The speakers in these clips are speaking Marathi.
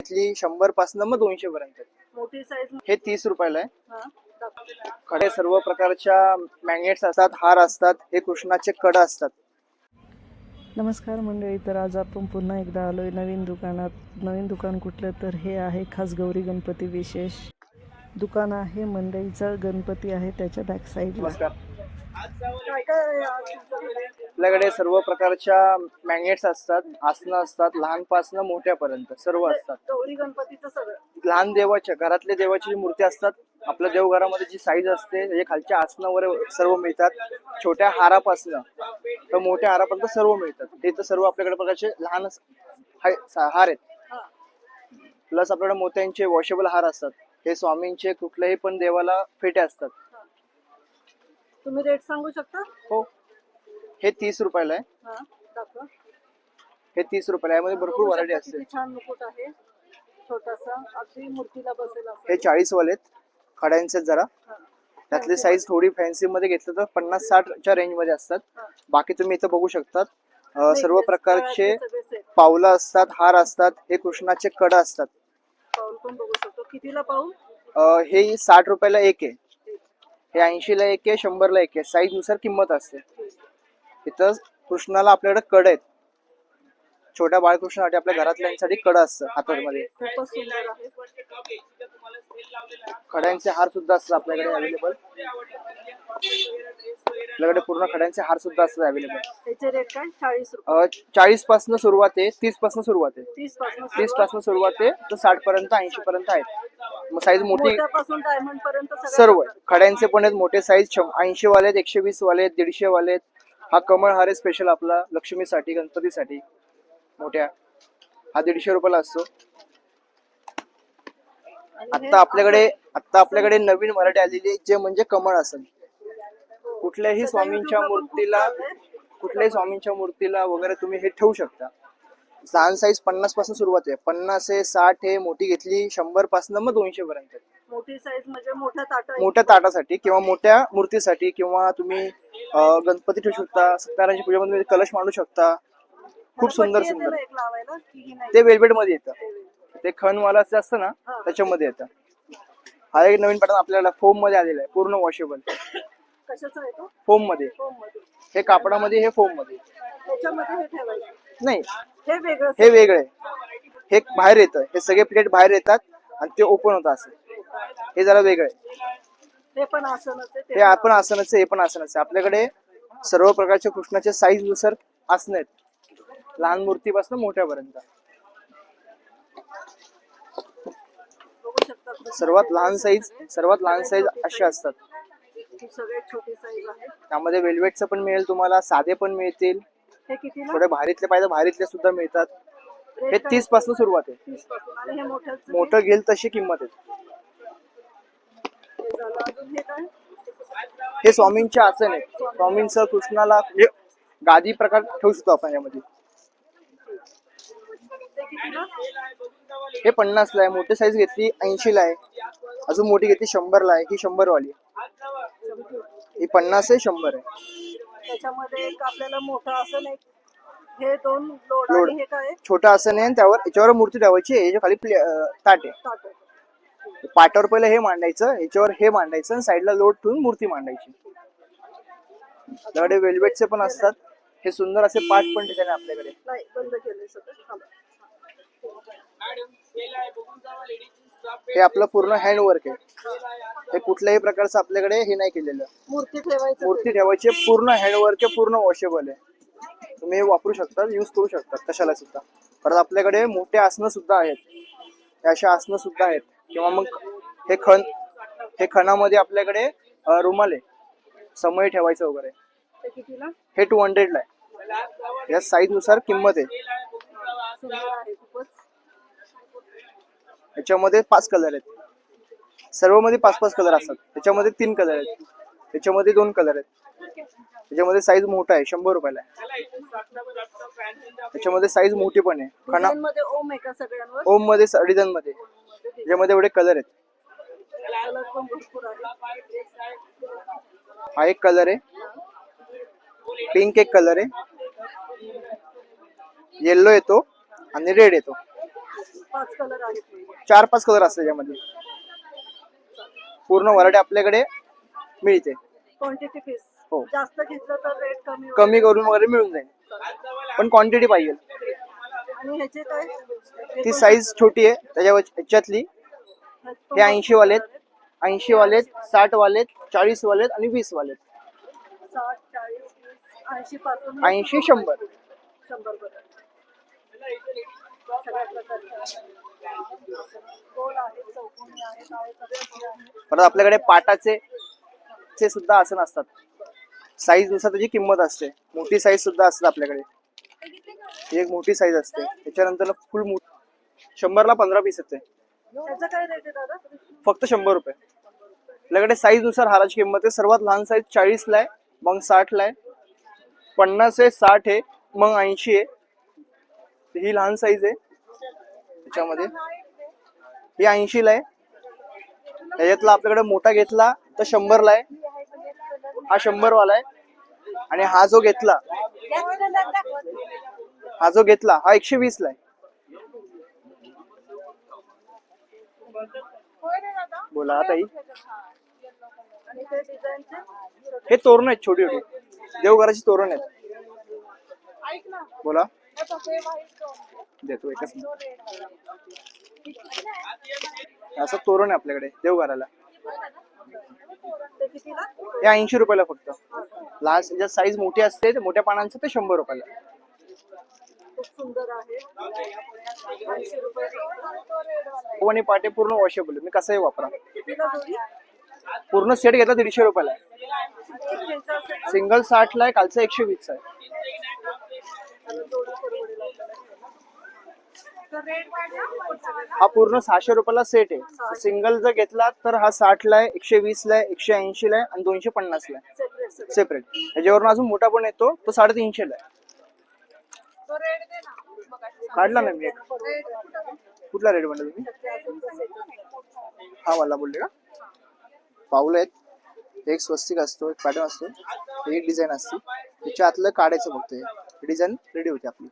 इथली 100 पासून मग 200 पर्यंत. मोठी साईज हे 30 रुपयाला आहे. कडे सर्व प्रकारच्या मॅग्नेट्स असतात, हार असतात, हे कृष्णाचे कड असतात. नमस्कार मंडळी. तर आज आपण पुन्हा एकदा आलोय नवीन दुकानात. नवीन दुकान कुठलं तर हे आहे खास गौरी गणपती विशेष दुकान आहे. मंडईचा गणपती आहे त्याच्या बॅक साईडला. नमस्कार. आपल्याकडे सर्व प्रकारच्या मॅग्नेट्स असतात, आसनं असतात, लहानपासनं मोठ्यापर्यंत सर्व असतात. गौरी गणपतीचं सगळं लहान देवाच्या घरातले देवाची जी मूर्ती असतात, आपल्या देवघरामध्ये जी साईज असते म्हणजे खालच्या आसनावर सर्व मिळतात. छोट्या हारापासनं तर मोठ्या हारापर्यंत सर्व मिळतात. ते तर सर्व आपल्याकडे प्रकारचे लहान हार आहेत. प्लस आपल्याकडे मोत्यांचे वॉशेबल हार असतात. हे स्वामींचे कुठल्याही पण देवाला फेटे असतात. तुम्ही रेट सांगू शकता? हो, हे 30 रुपयाला आहे. हे 30 रुपयाला आहे. यामध्ये भरपूर व्हरायटी असते. छान मुकुट आहे, छोटासा अगदी मूर्तीला बसेल असं. हे 40 वाले आहेत, खड्यांचे जरा. त्यातली साईज थोडी फॅन्सी मध्ये घेतलं तर 50-60 च्या रेंज मध्ये असतात. बाकी तुम्ही इथं बघू शकता सर्व प्रकारचे पावलं असतात, हार असतात, हे कृष्णाचे कड असतात. पाऊल पण बघू शकतो. कितीला पाऊल? हे 60 रुपयाला एक आहे, हे 80 ला एक आहे, 100 ला एक आहे. साईज नुसार किंमत असते. इथं कृष्णाला आपल्याकडे कड आहेत. छोट्या बाळकृष्णासाठी आपल्या घरातल्यांसाठी कड असतं हातामध्ये. खूपच सुंदर आहे. खड्यांचे हार सुद्धा असतात आपल्याकडे अवेलेबल. आपल्याकडे पूर्ण खड्यांचे हार सुद्धा असतात अवेलेबल. त्याचे रेट काय? 40 रुपये. 40 पासून सुरुवात आहे, 30 पासून सुरुवात आहे. 30 पासून सुरुवात आहे तर 60 पर्यंत 80 पर्यंत आहेत. मग साईज मोठी मोठ्यापासून डायमंड पर्यंत सर्व खड्यांचे पण आहेत. मोठे साईज 80 वाले आहेत, 120 वाले आहेत, 150 वाले आहेत. हा कमळ हार आहे स्पेशल आपला लक्ष्मीसाठी, गणपतीसाठी मोठ्या. हा 150 रुपयाला असतो. आता आपल्याकडे नवीन व्हरायटी आलेली जे म्हणजे कमळ असेल. कुठल्याही स्वामींच्या मूर्तीला वगैरे तुम्ही हे ठेवू शकता. लहान साईज 50 पासून सुरुवात आहे. 50 आहे, 60 आहे. मोठी घेतली 100 पासून मग 200 पर्यंत. मोठी साईज म्हणजे मोठ्या ताटासाठी किंवा मोठ्या मूर्तीसाठी किंवा तुम्ही गणपती ठेवू शकता. सत्यनारायणच्या पूजेमध्ये कलश मांडू शकता. खूप सुंदर ते वेलवेट मध्ये येतं. ते खणवाला असतं ना, त्याच्यामध्ये येतं. हा एक नवीन पॅटर्न आपल्याला फोम मध्ये आलेला आहे, पूर्ण वॉशेबल. कशाचा आहे तो? फोम मध्ये. हे कापडामध्ये, हे फोम मध्ये. त्याच्यामध्ये हे ठेवायचं नाही, हे वेगळे. हे बाहेर येतं. हे सगळे प्लेट बाहेर येतात आणि ते ओपन होतं असं. हे जरा वेगळं आहे. हे पण आसनच आहे. हे आपण आसनच आहे, हे पण आसनच आहे. आपल्याकडे सर्व प्रकारच्या कृष्णाच्या साईज नुसार आसनं आहेत, लहान मूर्तीपासून मोठ्यापर्यंत. सर्वात लहान साईज अशा असतात. त्यामध्ये वेल्वेटचं पण मिळेल तुम्हाला, साधे पण मिळतील. थोडे भारीतले पाहिजे भारीतले सुद्धा मिळतात. हे 30 पासून सुरुवात आहे. मोठं घेईल तशी किंमत आहे. हे स्वामींचे आसन आहे. स्वामींचं कृष्णाला गादी प्रकार ठेवू शकतो आपण यामध्ये. हे 50 ला आहे. मोठी साईज घेतली 80 ला आहे. अजून मोठी घेतली 100 ला आहे. ही 100 वाली. ही 50 आहे, 100 आहे. त्याच्यामध्ये एक आपल्याला मोठा आसन आहे. हे 2 लोड आणि हे काय? छोटा आसन आहे. याच्यावर मूर्ती ठेवायची. याच्या खाली ताट आहे. पाटावर पहिलं हे मांडायचं, याच्यावर हे मांडायचं आणि साईडला लोड ठेवून मूर्ती मांडायची. आपल्याकडे वेल्वेटचे पण असतात. हे सुंदर असे पाट पण ठिकाणी आपल्याकडे. नाही, बंद केले सगळं. हे आपलं पूर्ण हँडवर्क आहे. हे कुठल्याही प्रकारचं आपल्याकडे हे नाही केलेलं. मूर्ती ठेवायची पूर्ण हँडवर्क आहे, पूर्ण वॉशेबल आहे. तुम्ही वापरू शकता, यूज करू शकता कशाला सुद्धा. परत आपल्याकडे मोठे आसनं सुद्धा आहेत. अशा आसनं सुद्धा आहेत. किंवा मग हे खणामध्ये आपल्याकडे रुमाल आहे, समय ठेवायचं वगैरे. हे 200 ला आहे. या साईज नुसार किंमत आहे. याच्यामध्ये 5 कलर आहेत. सर्व मध्ये 5-5 कलर असतात. त्याच्यामध्ये 3 कलर आहेत. त्याच्यामध्ये 2 कलर आहेत. त्याच्यामध्ये साईज मोठा आहे, 100 रुपयाला आहे. त्याच्यामध्ये साईज मोठी पण आहे. ओम मध्ये डिझाईन मध्ये. त्याच्यामध्ये एवढे कलर आहेत. हा एक कलर आहे, पिंक एक कलर आहे, येलो येतो आणि रेड येतो. 5 कलर आहेत. 4-5 कलर असतात त्यामध्ये. पूर्ण व्हरायटी आपल्याकडे मिळते. क्वांटिटी पीस हो. जास्त घेतलं तर रेट कमी करून वगैरे मिळून जाईल, पण क्वांटिटी पाहिजे. आणि ह्याचे काय ती साईज छोटी आहे त्याच्यातली. हे 80 वालेत, 80 वालेत, 60 वालेत, 40 वालेत आणि 20 वालेत. 60, 40, 80 पासून 80, 100. 100 पर्यंत सगळ्या प्रकारचे गोल आहेत, चौकोनी आहेत, आयताकृती आहेत. परत आपल्याकडे पाटाचे सुद्धा आसन असतात. साईज नुसार त्याची किंमत असते. मोठी साईज सुद्धा असते आपल्याकडे. ही एक मोठी साईज असते. त्याच्यानंतर फुल 100ला 15 पीस येते. त्याचा काय रेट आहे दादा? फक्त 100 रुपये. आपल्याकडे साईज नुसार हाराची किंमत आहे. सर्वात लहान साईज 40 ला आहे, मग 60 ला आहे, 50 आहे, 60 आहे, मग 80 आहे. ही लहान साईज आहे त्याच्यामध्ये. ही 80 ला आहे. त्याच्यातला आपल्याकडे मोठा घेतला तर 100 ला आहे. हा 100 वाला आहे. आणि हा जो घेतला हा 120 ला आहे. बोला आता ही. आणि ते डिझाईनचे हे तोरण आहेत, छोटी छोटी देवघराची तोरण आहेत. बोला देतो एकच मिनिट. असं तोरण आहे आपल्याकडे देवघराला. ते कितीला? हे 80 रुपयाला फक्त. लहान ज्या साईज मोठी असते मोठ्या पानांचं ते 100 रुपयाला. खूप सुंदर आहे. 80 रुपये. आणि पाटे पूर्ण वॉशेबल आहे. मी कसंही वापरा. कितीला जोडी? पूर्ण सेट घेतला 150 रुपयाला आहे. आणि एक घ्यायचा असेल तर सिंगल 60 ला आहे, कालचा 120 आहे. जोडी परवडेल आपल्याला. तर रेट हा पूर्ण 600 रुपयाला सेट आहे. सिंगल जर घेतला तर हा 60 ला आहे, 120 ला आहे, 180 ला आहे आणि 250 ला आहे सेपरेट. सेपरेट. त्याच्यावरून अजून मोठा पण येतो तो 350 ला आहे. तो रेट दे ना. काढला ना मी एक. कुठला रेट म्हणला तुम्ही? हा वाला बोलले का? पाऊल आहेत. एक स्वस्तिक असतो, एक पॅटर्न असतो, एक डिझाईन असते. त्याच्या आतलं काढायचं फक्त. डिझाईन रेडी होते आपली.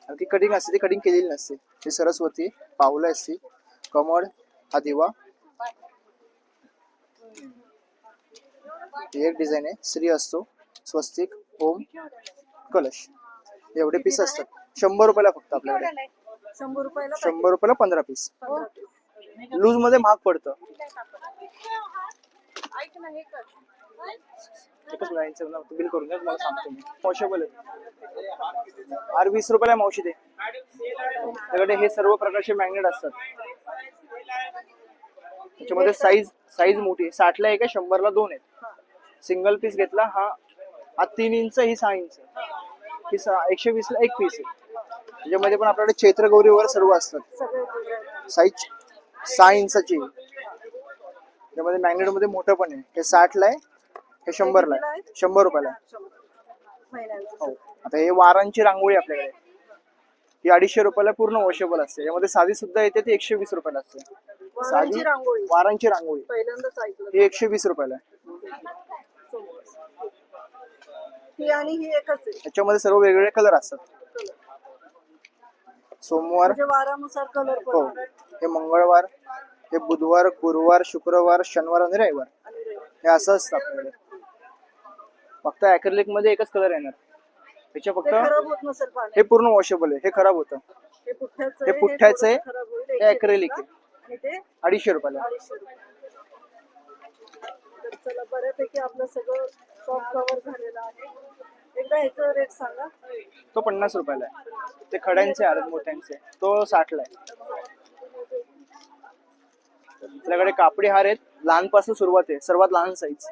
आणि ती कटिंग असते, ती कटिंग केलेली नसते. ती सरस्वती पाऊलं असते. कमळ, हा दिवा. एक डिझाईन आहे, श्री असतो, स्वस्तिक, ओम, कलश. एवढे पीस असतात. 100 रुपयाला फक्त आपल्याकडे. 100 रुपयाला 100 रुपयाला 15 पीस. 15 पीस. लूज मध्ये महाग पडतं. ऐक ना हे कर. एकच लाईनचं बिल करून द्या, तुम्हाला सांगतो मी. वॉशेबल आहे. आर 20 रुपयाला मावशी दे. त्याकडे हे सर्व प्रकारचे मॅग्नेट असतात. त्याच्यामध्ये साईज मोठी आहे. 60 ला एक आहे, 100 ला 2 आहेत. सिंगल पीस घेतला हा 3 इंच, ही 6 इंच. ही 120 ला एक पीस आहे. त्याच्यामध्ये पण आपल्याकडे चैत्र गौरी वगैरे सर्व असतात. सगळे साईज 6 इंचाची. त्यामध्ये मॅग्नेट मध्ये मोठं पण आहे. हे 60 ला आहे, हे 100 ला आहे. 100 रुपयाला आहे. महिन्यांचं. हो. आता हे वारांची रांगोळी आपल्याकडे. ही 250 रुपयाला पूर्ण वॉशेबल असते. यामध्ये साधी सुद्धा येते, ती 120 रुपयाला असते. वारांची रांगोळी वारांची रांगोळी पहिल्यांदाच ऐकलं. ही 120 रुपयाला आहे. ही आणि ही एकच आहे. याच्यामध्ये सर्व वेगवेगळे कलर असतात. सोमवार, म्हणजे वारानुसार कलर हो, पण हे मंगळवार, हे बुधवार, गुरुवार, शुक्रवार, शनिवार आणि रविवार. हे असं असतं आपल्याकडे. फक्त ऍक्रेलिक मध्ये एकच कलर येणार. त्याच्या फक्त खराब होत नसेल पाणी. हे पूर्ण वॉशेबल आहे. हे खराब होतं. हे पुठ्ठ्याचं हे पुठ्ठ्याचं आहे. खराब होईल. हे ऍक्रेलिक आहे. आणि ते 250 रुपयाला. 250 रुपये. तर चला, बऱ्यापैकी आपलं सगळं शॉप कव्हर झालेलं आहे. एकदा ह्याचं रेट सांगा. तो 50 रुपयाला आहे. ते खड्यांचे आहेत मोठ्यांचे, तो 60 ला आहे. आपल्याकडे कापडी हार आहेत. लहानपासून सुरुवात आहे. सर्वात लहान साईज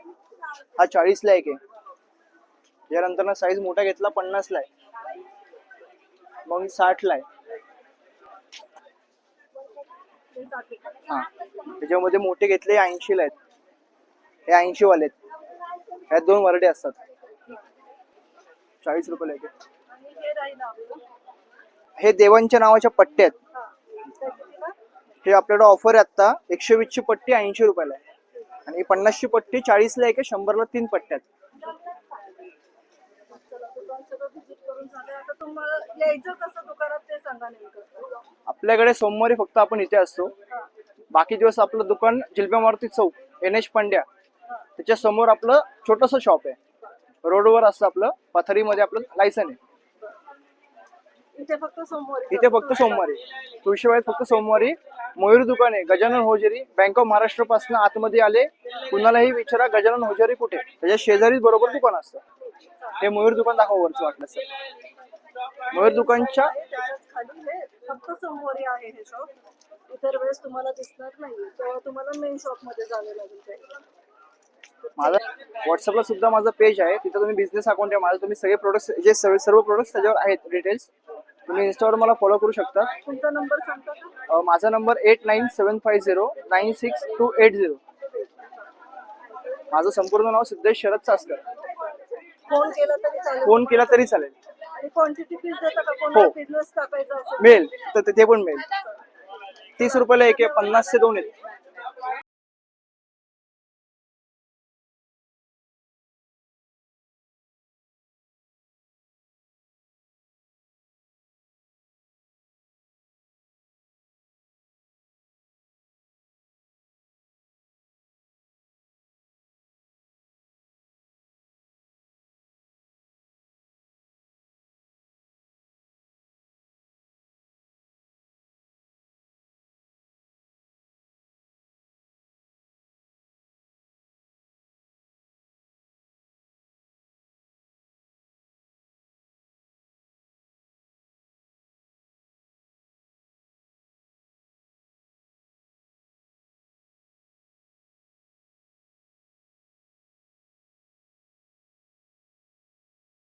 हा 40 ला एक आहे. यानंतर साईज मोठा घेतला 50 ला आहे, मग 60 ला आहे. हा, त्याच्यामध्ये मोठे घेतले 80 ला आहेत. हे 80 वाले आहेत. ह्यात 2 वरडे असतात. 40 रुपयाला एक आहे. आणि हे राहील आपलं. हे देवांच्या नावाच्या पट्ट्या आहेत. हा. त्या कितीला? हे आपल्याकडे ऑफर आहे आता. 120 ची पट्टी 80 रुपयाला आहे. आणि 50 ची पट्टी 40 ला एक आहे, 100 ला 3 पट्ट्या आहेत. चला, दुकान सगळं व्हिजिट करून करून झाले. आता तुम्हाला यायचं कसं दुकानात ते सांगा नेमकं. आपल्याकडे सोमवारी फक्त आपण इथे असतो. बाकी दिवस आपलं दुकान जिल्बा मारुती चौक NH पांड्या त्याच्या समोर आपलं छोटस शॉप आहे. रोडवर असतं आपलं, पथारीमध्ये आपलं लायसन आहे. इथे फक्त सोमवारी. इथे फक्त सोमवारी. तुळशीबागेत फक्त सोमवारी. मयूर दुकान आहे Gajanan hosiery, bank of Maharashtra पासून आतमध्ये आले कुणालाही विचारा गजानन होजेरी कुठे, त्याच्या शेजारीच बरोबर दुकान असतं. हे मयूर दुकान दाखवा वरचं वाटलं सर. मयूर दुकानच्या खाली हे फक्त सोमवारी आहे हे शॉप. इतर वेळेस तुम्हाला दिसणार नाही, तेव्हा तुम्हाला मेन शॉप मध्ये जावे लागेल. माझा व्हॉट्सअपला सुद्धा माझं पेज आहे, तिथं तुम्ही बिझनेस अकाउंट आहे माझं. तुम्ही सगळे प्रोडक्ट्स जे सर्व प्रोडक्ट्स त्याच्यावर आहेत डिटेल्स. तुम्ही इंस्टावर मला फॉलो करू शकता. तुमचा नंबर सांगता का? माझा नंबर 8975096280. माझं संपूर्ण नाव सिद्धेश शरद चासकर. फोन केला तरी चालेल. फोन केला तरी चालेल. आणि क्वांटिटी पीस देता का? कोणाला बिझनेस टाकायचा असेल मिळेल तर ते पण मिळेल. 30 रुपयाला एक आहे, 50 चे 2 आहेत.